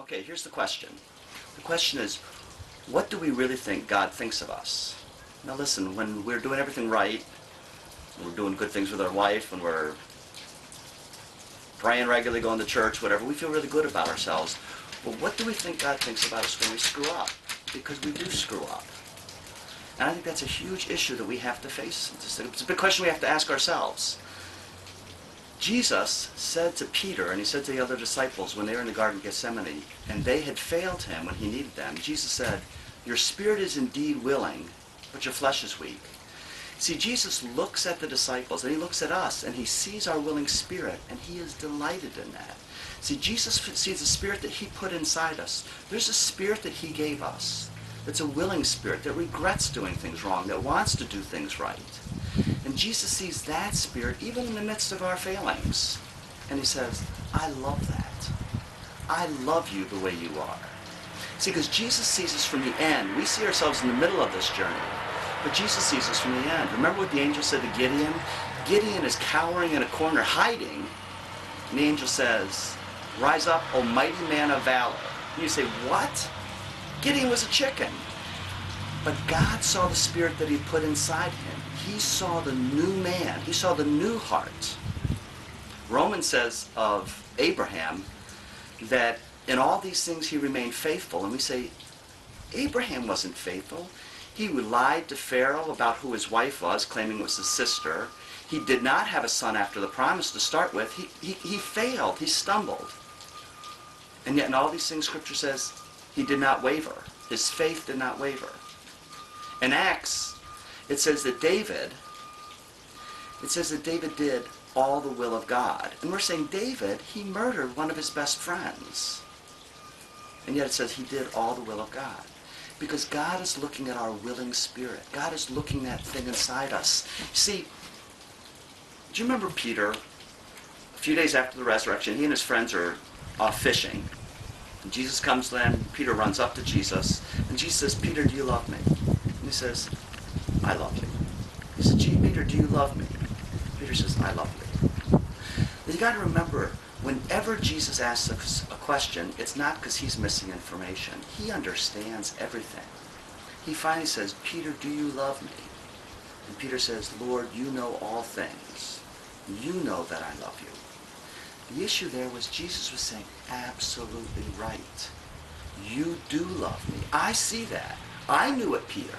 Okay, here's the question. The question is, what do we really think God thinks of us? Now listen, when we're doing everything right, when we're doing good things with our wife, when we're praying regularly, going to church, whatever, we feel really good about ourselves. But what do we think God thinks about us when we screw up? Because we do screw up. And I think that's a huge issue that we have to face. It's a big question we have to ask ourselves. Jesus said to Peter, and he said to the other disciples when they were in the Garden of Gethsemane, and they had failed him when he needed them, Jesus said, "Your spirit is indeed willing, but your flesh is weak." See, Jesus looks at the disciples, and he looks at us, and he sees our willing spirit, and he is delighted in that. See, Jesus sees the spirit that he put inside us. There's a spirit that he gave us that's a willing spirit, that regrets doing things wrong, that wants to do things right. And Jesus sees that spirit even in the midst of our failings. And he says, I love that. I love you the way you are. See, because Jesus sees us from the end. We see ourselves in the middle of this journey. But Jesus sees us from the end. Remember what the angel said to Gideon? Gideon is cowering in a corner, hiding. And the angel says, "Rise up, O mighty man of valor." And you say, what? Gideon was a chicken. But God saw the spirit that he put inside him. He saw the new man. He saw the new heart. Romans says of Abraham that in all these things he remained faithful. And we say, Abraham wasn't faithful. He lied to Pharaoh about who his wife was, claiming it was his sister. He did not have a son after the promise to start with. He failed. He stumbled. And yet in all these things, Scripture says he did not waver. His faith did not waver. In Acts, it says that David did all the will of God. And we're saying David, he murdered one of his best friends. And yet it says he did all the will of God. Because God is looking at our willing spirit. God is looking at that thing inside us. See, do you remember Peter? A few days after the resurrection, he and his friends are fishing. And Jesus comes to them. Peter runs up to Jesus. And Jesus says, "Peter, do you love me?" And he says, "I love you." He said, "Gee, Peter, do you love me?" Peter says, "I love you." You got to remember, whenever Jesus asks us a question, it's not because he's missing information. He understands everything. He finally says, "Peter, do you love me?" And Peter says, "Lord, you know all things. You know that I love you." The issue there was Jesus was saying, absolutely right. You do love me. I see that. I knew it, Peter.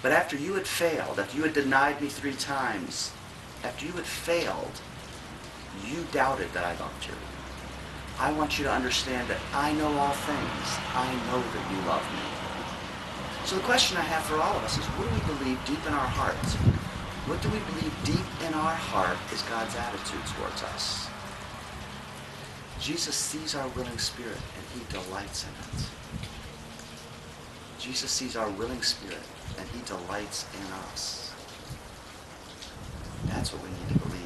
But after you had failed, after you had denied me 3 times, after you had failed, you doubted that I loved you. I want you to understand that I know all things. I know that you love me. So the question I have for all of us is, what do we believe deep in our heart? What do we believe deep in our heart is God's attitude towards us? Jesus sees our willing spirit and he delights in it. Jesus sees our willing spirit and he delights in us. That's what we need to believe.